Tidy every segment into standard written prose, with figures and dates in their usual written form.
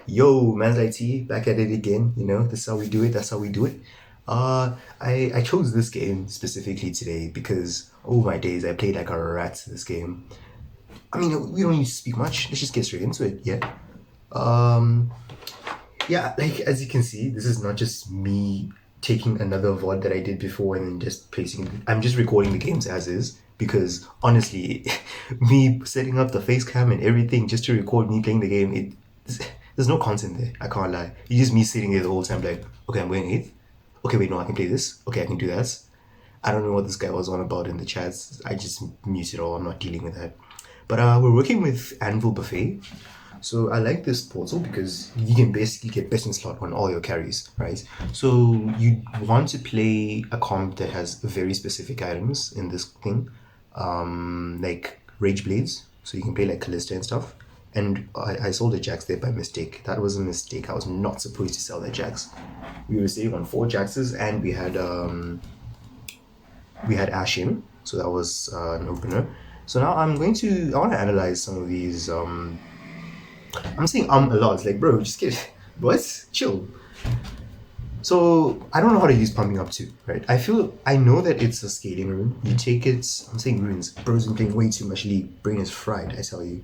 Yo, man's IT, back at it again. That's how we do it. That's how we do it. I chose this game specifically today because, oh my days, I played like a rat this game. I mean, we don't need to speak much. Let's just get straight into it. Yeah. Um, yeah, like as you can see, this is not just me taking another VOD that I did before and then just placing it. I'm just recording the games as is because honestly, me setting up the face cam and everything just to record me playing the game, there's no content there. I can't lie. It's just me sitting there the whole time, like, okay, I'm going eighth. Okay, wait, no, I can play this. Okay, I can do that. I don't know what this guy was on about in the chats. I just mute it all. I'm not dealing with that. But we're working with Anvil Buffet. So I like this portal because you can basically get best in slot on all your carries, right? So you want to play a comp that has very specific items in this thing, like Rage Blades. So you can play like Callista and stuff. And I sold the Jax there by mistake. That was a mistake. I was not supposed to sell that Jax. We were sitting on 4 Jaxes and we had Ashen, so that was an opener. So now I want to analyze some of these. I'm saying a lot. It's like, bro, just get what? Chill. So I don't know how to use pumping up too, right? I know that it's a scaling rune. You take it. I'm saying runes. Bro's been playing way too much League. Brain is fried. I tell you.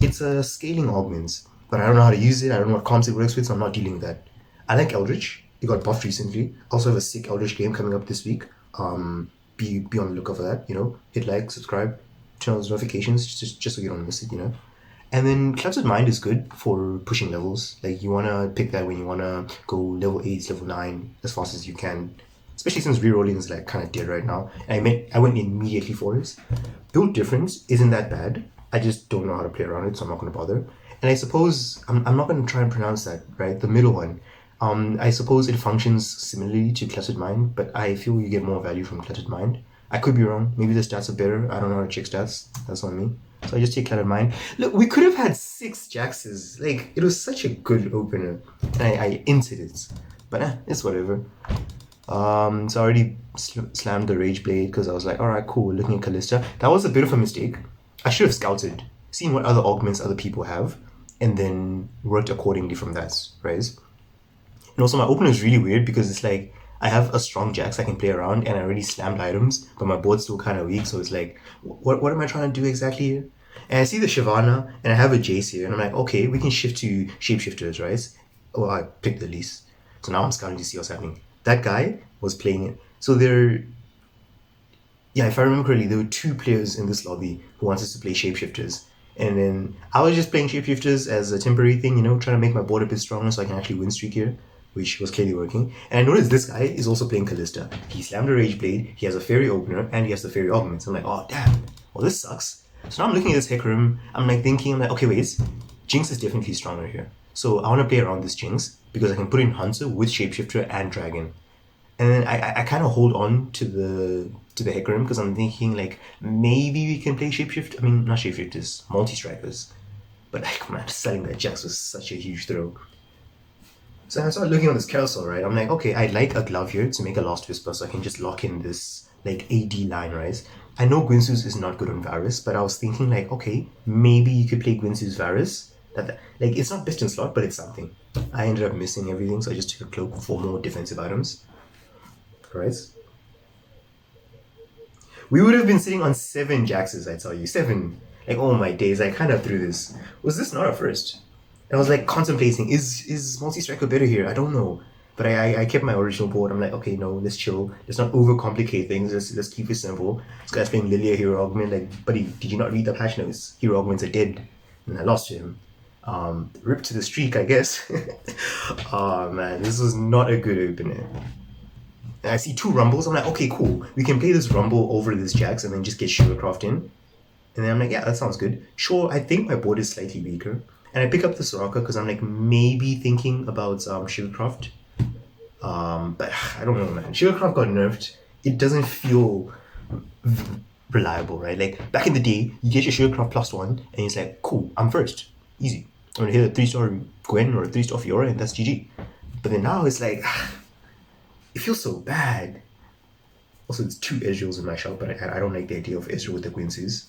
It's a scaling augment, but I don't know how to use it. I don't know what comps it works with, so I'm not dealing with that. I like Eldritch. It got buffed recently. Also have a sick Eldritch game coming up this week. Be on the lookout for that. Hit like, subscribe, turn on those notifications, just so you don't miss it. And then Cluttered Mind is good for pushing levels. Like you wanna pick that when you wanna go level 8, level 9 as fast as you can. Especially since rerolling is like kind of dead right now. And I went immediately for it. Build difference isn't that bad. I just don't know how to play around it, so I'm not gonna bother. And I suppose I'm not gonna try and pronounce that, right? The middle one. I suppose it functions similarly to Cluttered Mind, but I feel you get more value from Cluttered Mind. I could be wrong. Maybe the stats are better. I don't know how to check stats. That's on me. So I just take Cluttered Mind. Look, we could have had 6 Jaxes. Like, it was such a good opener. And I entered it. But it's whatever. So I already slammed the Rage Blade because I was like, alright, cool, looking at Callista. That was a bit of a mistake. I should have scouted, seen what other augments other people have, and then worked accordingly from that, right? And also, my opener is really weird because it's like I have a strong Jax I can play around, and I already slammed items, but my board's still kind of weak. So it's like, what am I trying to do exactly here? And I see the Shyvana, and I have a Jace here, and I'm like, okay, we can shift to shapeshifters, right? Oh, I picked the least. So now I'm scouting to see what's happening. That guy was playing it. So yeah, if I remember correctly, there were 2 players in this lobby who wanted to play shapeshifters. And then I was just playing shapeshifters as a temporary thing, trying to make my board a bit stronger so I can actually win streak here, which was clearly working. And I noticed this guy is also playing Callista. He slammed a Rage Blade, he has a Fairy Opener, and he has the Fairy Augments. I'm like, oh, damn. Well, this sucks. So now I'm looking at this Hecarim, I'm like, okay, wait, Jinx is definitely stronger here. So I want to play around this Jinx because I can put in Hunter with Shapeshifter and Dragon. And then I kind of hold on to the Hecarim because I'm thinking like maybe we can play shapeshift. I mean, not shapeshifters, multi-strikers. But like, man, selling that Jax was such a huge throw. So I started looking on this carousel, right? I'm like, okay, I'd like a glove here to make a Lost Whisper so I can just lock in this like AD line, right? I know Gwynsu's is not good on Varus, but I was thinking like, okay, maybe you could play Gwynsu's Varus. Like it's not best in slot, but it's something. I ended up missing everything, so I just took a cloak for more defensive items. Right? We would have been sitting on 7 Jaxes, I tell you. 7. Like, oh my days, I kind of threw this. Was this not a first? I was like contemplating, is multi-striker better here? I don't know. But I kept my original board. I'm like, okay, no, let's chill. Let's not overcomplicate things. Let's keep it simple. This guy's playing Lilia Hero Augment. Like, buddy, did you not read the patch notes? Hero Augments are dead. And I lost to him. Rip to the streak, I guess. Oh man, this was not a good opener. And I see 2 Rumbles. I'm like, okay, cool. We can play this Rumble over this Jax and then just get Sugarcraft in. And then I'm like, yeah, that sounds good. Sure, I think my board is slightly weaker. And I pick up the Soraka because I'm like maybe thinking about Sugarcraft. But I don't know, man. Sugarcraft got nerfed. It doesn't feel reliable, right? Like back in the day, you get your Sugarcraft +1 and it's like, cool, I'm first. Easy. I'm gonna hit a 3-star Gwen or a 3-star Fiora and that's GG. But then now it's like, it feels so bad. Also, it's 2 Ezreals in my shop, but I don't like the idea of Ezreal with the Quincy's.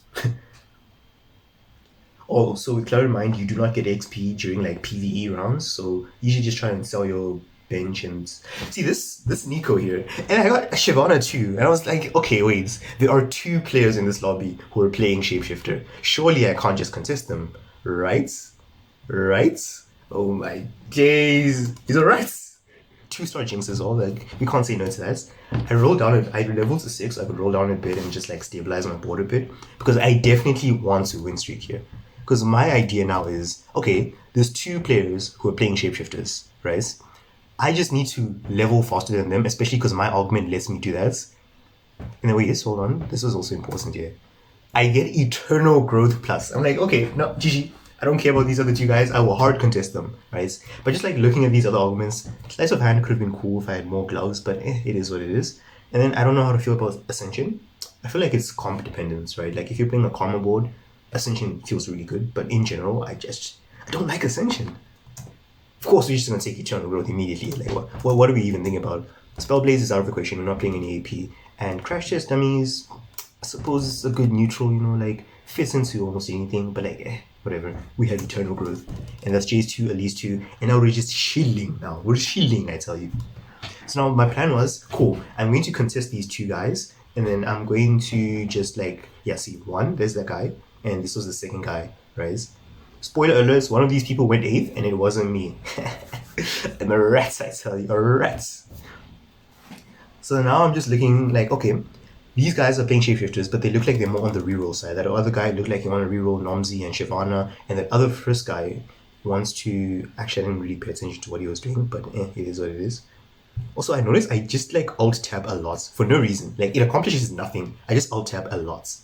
Also, with clear in mind, you do not get XP during like PvE rounds, so you should just try and sell your bench and see this Nico here. And I got Shyvana too, and I was like, okay, wait, there are two players in this lobby who are playing Shapeshifter. Surely I can't just contest them, right? Right? Oh my days, these are rights. 2-star Jinx as well, like we can't say no to that. I rolled down it, I leveled to 6, I could roll down a bit and just like stabilize my board a bit because I definitely want to win streak here. Because my idea now is, okay, there's two players who are playing shapeshifters, right? I just need to level faster than them, especially because my augment lets me do that. And then wait, yes, hold on, this is also important here. I get eternal growth plus. I'm like, okay, no, GG. I don't care about these other two guys. I will hard contest them, right? But just like looking at these other arguments, sleight of hand could have been cool if I had more gloves, but it is what it is. And then I don't know how to feel about Ascension. I feel like it's comp dependence, right? Like if you're playing a karma board, Ascension feels really good, but in general, I don't like Ascension. Of course, we're just gonna take eternal growth immediately. Like what do we even think about? Spellblaze is out of the question. We're not playing any AP, and Crash Test Dummies. I suppose it's a good neutral, like fits into almost anything, but like whatever. We have eternal growth, and that's J's2, Elise 2, and now we're just shielding. Now we're shielding, I tell you. So now my plan was cool. I'm going to contest these two guys, and then I'm going to just like see one. There's that guy, and this was the second guy, right? Spoiler alerts: one of these people went 8th, and it wasn't me. And the rats, I tell you, rats. So now I'm just looking like, okay, these guys are playing shapeshifters, but they look like they're more on the reroll side. That other guy looked like he wanted to reroll Nomzi and Shyvana, and that other first guy wants to... Actually, I didn't really pay attention to what he was doing, but it is what it is. Also, I noticed I just like alt-tab a lot for no reason. Like, it accomplishes nothing. I just alt-tab a lot.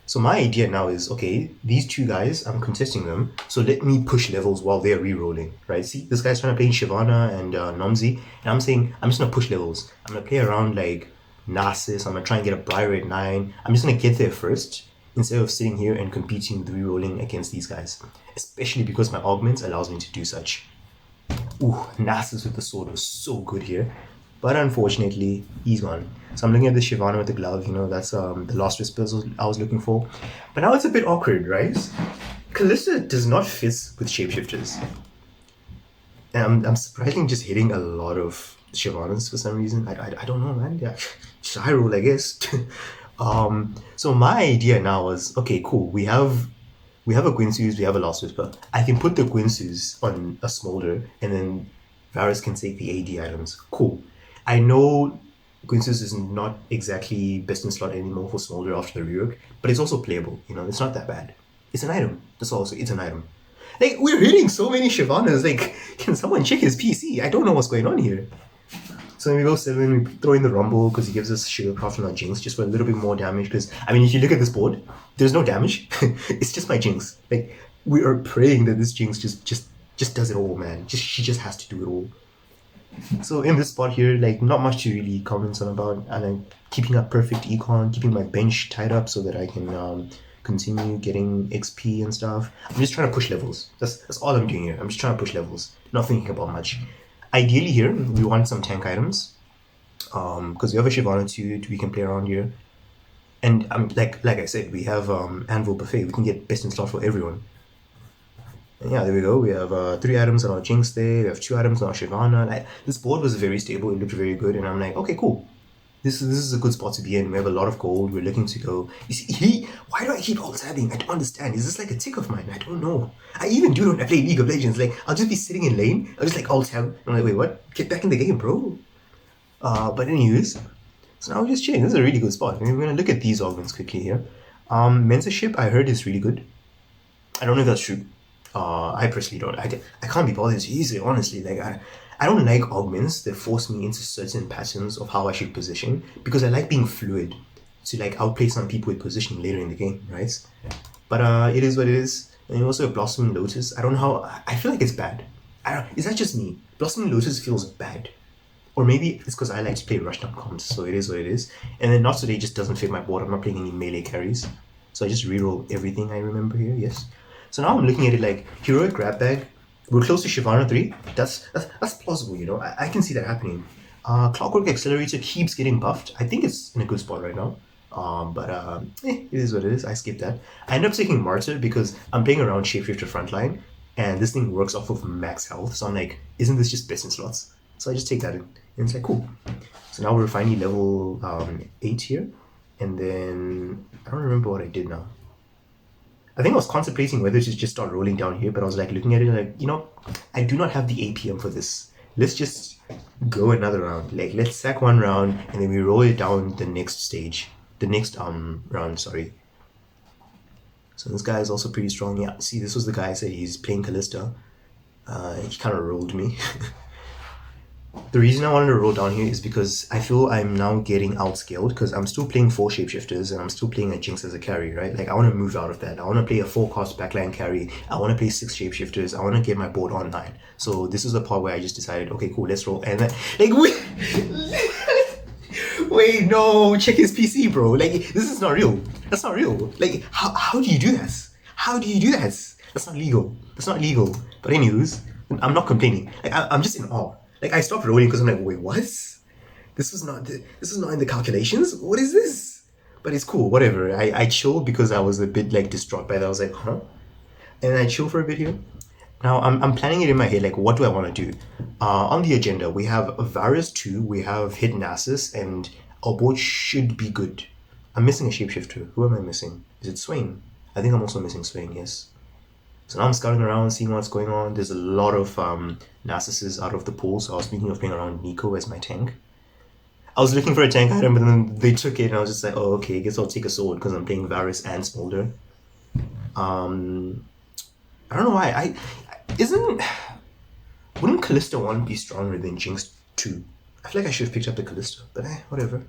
So my idea now is, okay, these two guys, I'm contesting them, so let me push levels while they're re-rolling, right? See, this guy's trying to play Shyvana and Nomzi, and I'm saying, I'm just going to push levels. I'm going to play around like Narcissus, I'm going to try and get a Briar at 9. I'm just going to get there first, instead of sitting here and competing with re-rolling against these guys. Especially because my augment allows me to do such. Ooh, Narcissus with the sword was so good here. But unfortunately, he's gone. So I'm looking at the Shyvana with the glove, that's the last whispers I was looking for. But now it's a bit awkward, right? Callista does not fit with shapeshifters. And I'm surprisingly just hitting a lot of Shyvanas for some reason. I don't know, man. Yeah. Hyrule, I guess. So my idea now was, okay, cool. We have a Guinsoo's, we have a Last Whisper. I can put the Guinsoo's on a Smolder, and then Varus can take the AD items. Cool. I know Guinsoo's is not exactly best in slot anymore for Smolder after the rework, but it's also playable. It's not that bad. It's an item. That's also, it's an item. Like, we're hitting so many Shyvanas. Like, can someone check his PC? I don't know what's going on here. So when we go 7, we throw in the Rumble because he gives us Sugarcraft and our Jinx just for a little bit more damage. Because, if you look at this board, there's no damage. It's just my Jinx. Like, we are praying that this Jinx just does it all, man. She just has to do it all. So in this spot here, like, not much to really comment on about. And I'm keeping a perfect econ, keeping my bench tied up so that I can continue getting XP and stuff. I'm just trying to push levels. That's all I'm doing here. I'm just trying to push levels, not thinking about much. Ideally here, we want some tank items, because we have a Shyvana too, we can play around here. And like I said, we have Anvil Buffet. We can get best in slot for everyone. And yeah, there we go. We have 3 items on our Jinx there. We have 2 items on our Shyvana. Like, this board was very stable. It looked very good. And I'm like, okay, cool. This is a good spot to be in. We have a lot of gold. We're looking to go. You see, why do I keep alt-tabbing? I don't understand. Is this like a tick of mine? I don't know. I even do when I play League of Legends. Like, I'll just be sitting in lane. I'll just like alt-tab. I'm like, wait, what? Get back in the game, bro. But anyways, so now we're just chilling. This is a really good spot. We're going to look at these augments quickly here. Mentorship, I heard, is really good. I don't know if that's true. I personally don't. I can't be bothered to use it, honestly. Like, I don't like augments that force me into certain patterns of how I should position, because I like being fluid to like outplay some people with positioning later in the game, right? But it is what it is. And also Blossoming Lotus. I don't know how... I feel like it's bad. Is that just me? Blossoming Lotus feels bad. Or maybe it's because I like to play rush-down comps, so it is what it is. And then Not Today just doesn't fit my board. I'm not playing any melee carries. So I just reroll everything I remember here, yes. So now I'm looking at it like, Heroic Grab Bag, we're close to Shyvana 3. That's plausible, I can see that happening. Clockwork Accelerator keeps getting buffed. I think it's in a good spot right now. It is what it is. I skipped that. I ended up taking Martyr because I'm playing around Shapeshifter Frontline, and this thing works off of max health. So I'm like, isn't this just best in slots? So I just take that in, and it's like cool. So now we're finally level 8 here, and then I don't remember what I did now. I think I was contemplating whether to just start rolling down here, but I was like looking at it like, I do not have the APM for this. Let's just go another round. Like, let's sack one round and then we roll it down the next stage. The next round, sorry. So this guy is also pretty strong. Yeah, see, this was the guy I said he's playing Callista. He kind of rolled me. The reason I wanted to roll down here is because I feel I'm now getting outscaled because I'm still playing 4 shapeshifters and I'm still playing a Jinx as a carry, right? Like, I want to move out of that. I want to play a 4-cost backline carry. I want to play 6 shapeshifters. I want to get my board on 9. So this is the part where I just decided, okay, cool, let's roll. And then, like, wait, no, check his PC, bro. Like, this is not real. That's not real. Like, how do you do that? How do you do that? That's not legal. That's not legal. But anyways, I'm not complaining. Like, I'm just in awe. Like, I stopped rolling because I'm like, wait, what? This was not in the calculations? What is this? But it's cool, whatever. I chilled because I was a bit like distraught by that. I was like, huh? And I chill for a bit here. Now I'm planning it in my head, like what do I want to do? On the agenda, we have Varus 2, we have Hidden Nasus, and our board should be good. I'm missing a shapeshifter. Who am I missing? Is it Swain? I think I'm also missing Swain, yes. So now I'm scouting around, seeing what's going on. There's a lot of Nasuses out of the pool, so I was thinking of playing around Nico as my tank. I was looking for a tank item, but then they took it, and I was just like, oh, okay, I guess I'll take a sword because I'm playing Varus and Smolder. I don't know why. Wouldn't Callista 1 be stronger than Jinx 2? I feel like I should have picked up the Callista, but whatever.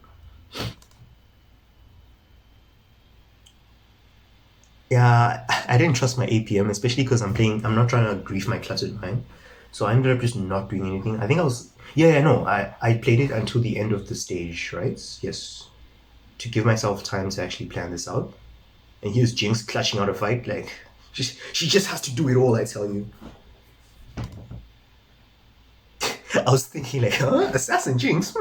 Yeah, I didn't trust my APM, especially because I'm not trying to grief my cluttered mind. So I ended up just not doing anything. I think I was, no, I played it until the end of the stage, right? Yes. To give myself time to actually plan this out. And here's Jinx clutching out a fight, like, she just has to do it all, I tell you. I was thinking like, huh? Assassin Jinx?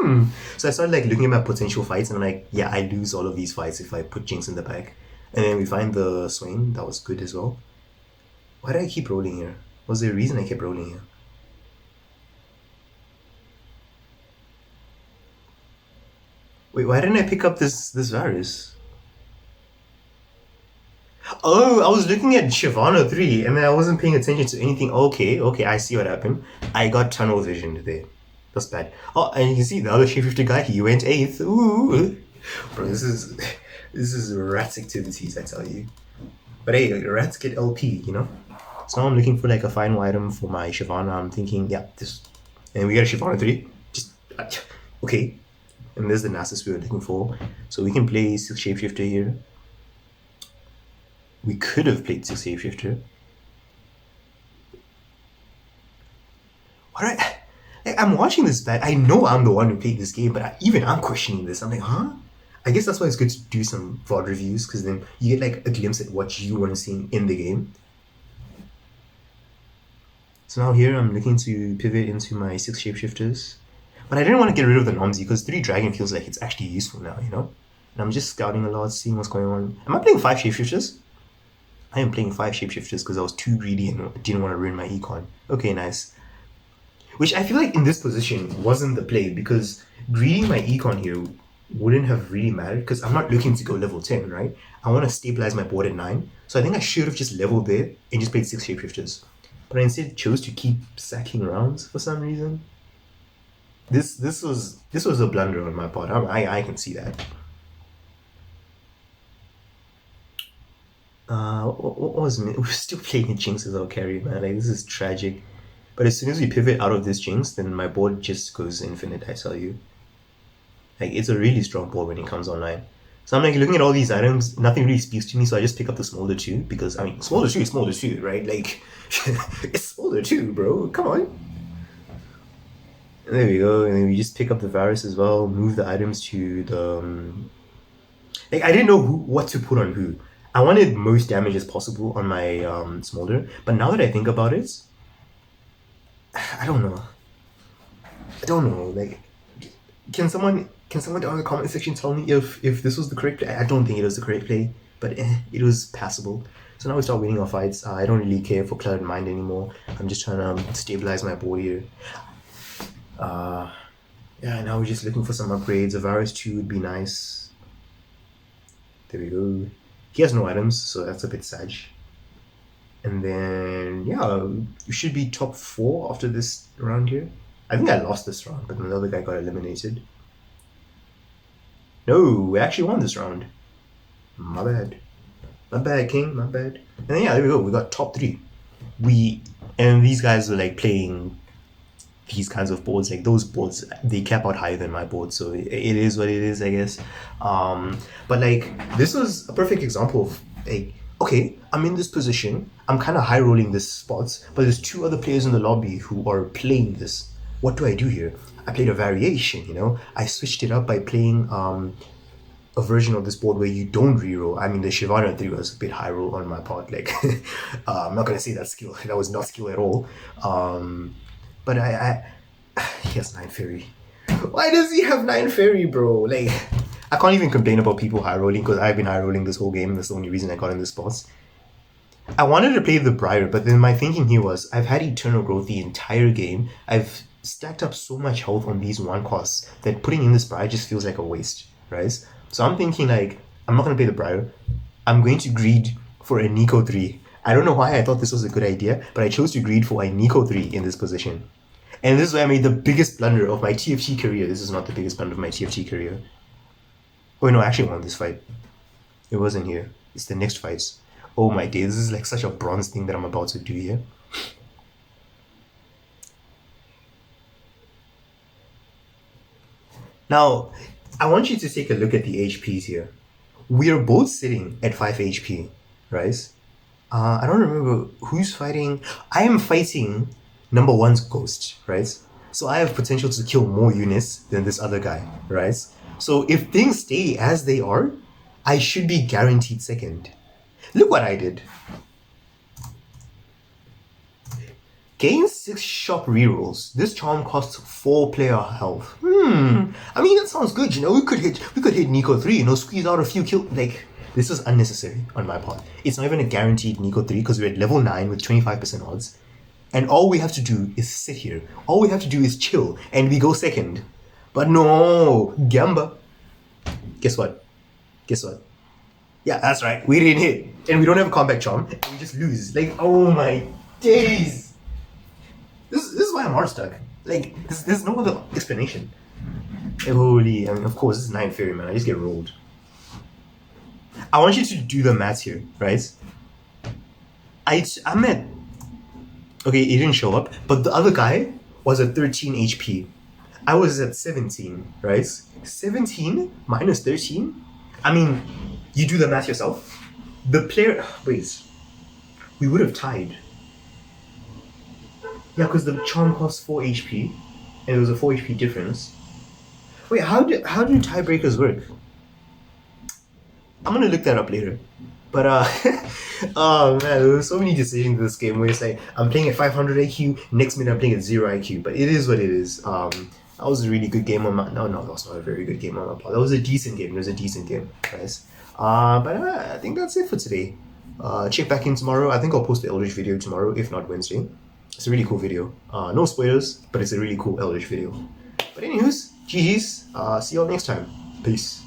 So I started like looking at my potential fights and I'm like, yeah, I lose all of these fights if I put Jinx in the back. And then we find the Swain, that was good as well. Why did I keep rolling here? Was there a reason I kept rolling here? Wait, why didn't I pick up this Varus? Oh, I was looking at Shyvana 3 and then I wasn't paying attention to anything. Okay, I see what happened. I got tunnel vision there. That's bad. Oh, and you can see the other shapeshifter guy, he went 8th. Ooh. Bro, this is rats activities, I tell you. But hey, rats get LP, you know? So now I'm looking for like a final item for my Shyvana. I'm thinking, yeah, this. And we got a Shyvana 3. Just, okay. And there's the Nasus we were looking for. So we can play 6 shapeshifter here. We could have played 6 shapeshifter. Alright. I'm watching this back. I know I'm the one who played this game, but even I'm questioning this. I'm like, huh? I guess that's why it's good to do some VOD reviews, because then you get like a glimpse at what you want to see in the game. So now here I'm looking to pivot into my 6 shapeshifters. But I didn't want to get rid of the Nomsy, because 3 Dragon feels like it's actually useful now, you know? And I'm just scouting a lot, seeing what's going on. Am I playing 5 shapeshifters? I am playing 5 shapeshifters because I was too greedy and didn't want to ruin my econ. Okay, nice. Which I feel like in this position wasn't the play, because greeding my econ here wouldn't have really mattered, because I'm not looking to go level 10, right? I want to stabilize my board at 9. So I think I should have just leveled there and just played 6 shapeshifters. But I instead chose to keep sacking rounds for some reason. This was a blunder on my part. I can see that. What was it? We're still playing a Jinx as our carry, man. Like, this is tragic. But as soon as we pivot out of this Jinx, then my board just goes infinite, I tell you. Like, it's a really strong board when it comes online. So I'm like looking at all these items, nothing really speaks to me, so I just pick up the Smolder 2, because, I mean, Smolder 2 is Smolder 2, right? Like, it's Smolder 2, bro. Come on. And there we go, and then we just pick up the Varus as well, move the items to the... Like, I didn't know what to put on who. I wanted most damage as possible on my Smolder, but now that I think about it, I don't know. Like, can someone Can someone down in the comment section tell me if this was the correct play? I don't think it was the correct play, but it was passable. So now we start winning our fights. I don't really care for Cloud Mind anymore. I'm just trying to stabilize my board here. Yeah, now we're just looking for some upgrades. A Virus 2 would be nice. There we go. He has no items, so that's a bit sad. And then, yeah, we should be top 4 after this round here. I think I lost this round, but another guy got eliminated. No, we actually won this round. My bad. My bad, King. My bad. And then, yeah, there we go. We got top 3. And these guys were like playing these kinds of boards. Like those boards, they cap out higher than my board, so it is what it is, I guess. But like this was a perfect example of like, okay, I'm in this position. I'm kind of high rolling this spots, but there's 2 other players in the lobby who are playing this. What do I do here? I played a variation, you know. I switched it up by playing a version of this board where you don't reroll. I mean, the Shivana 3 was a bit high roll on my part. Like, I'm not gonna say that's skill. That was not skill at all. But he has 9 fairy. Why does he have 9 fairy, bro? Like, I can't even complain about people high rolling because I've been high rolling this whole game. That's the only reason I got in this spots. I wanted to play the Briar, but then my thinking here was I've had Eternal Growth the entire game. I've stacked up so much health on these 1 costs that putting in this Briar just feels like a waste, right? So I'm thinking like, I'm not going to play the Briar. I'm going to greed for a Nico 3. I don't know why I thought this was a good idea, but I chose to greed for a Nico 3 in this position. And this is where I made the biggest blunder of my TFT career. This is not the biggest blunder of my TFT career. Oh no, I actually won this fight. It wasn't here. It's the next fights. Oh my days, this is like such a bronze thing that I'm about to do here. Now, I want you to take a look at the HPs here. We are both sitting at 5 HP, right? I don't remember who's fighting. I am fighting number 1's Ghost, right? So I have potential to kill more units than this other guy, right? So if things stay as they are, I should be guaranteed second. Look what I did. Gain 6 shop rerolls. This charm costs 4 player health. I mean, that sounds good, you know. We could hit Nico 3, you know, squeeze out a few kills. Like, this is unnecessary on my part. It's not even a guaranteed Nico 3 because we're at level 9 with 25% odds. And all we have to do is sit here. All we have to do is chill and we go second. But no, Gamba. Guess what? Yeah, that's right. We didn't hit. And we don't have a comeback charm. And we just lose. Like, oh my days. This is why I'm hard stuck. Like, there's no other explanation. Holy, I mean, of course, this is 9 fairy, man. I just get rolled. I want you to do the maths here, right? I'm at... Okay, it didn't show up, but the other guy was at 13 HP. I was at 17, right? 17 minus 13? I mean, you do the math yourself. The player... Wait. We would have tied. Yeah, because the charm costs 4 HP, and there was a 4 HP difference. Wait, how do tiebreakers work? I'm gonna look that up later. But oh man, there were so many decisions in this game where it's like I'm playing at 500 IQ, next minute I'm playing at 0 IQ. But it is what it is. That was a really good game on my... No, that was not a very good game on my part. That was a decent game. It was a decent game, guys. But I think that's it for today. Check back in tomorrow. I think I'll post the Eldritch video tomorrow, if not Wednesday. It's a really cool video. No spoilers, but it's a really cool Eldritch video. But anyways, GG's. See you all next time. Peace.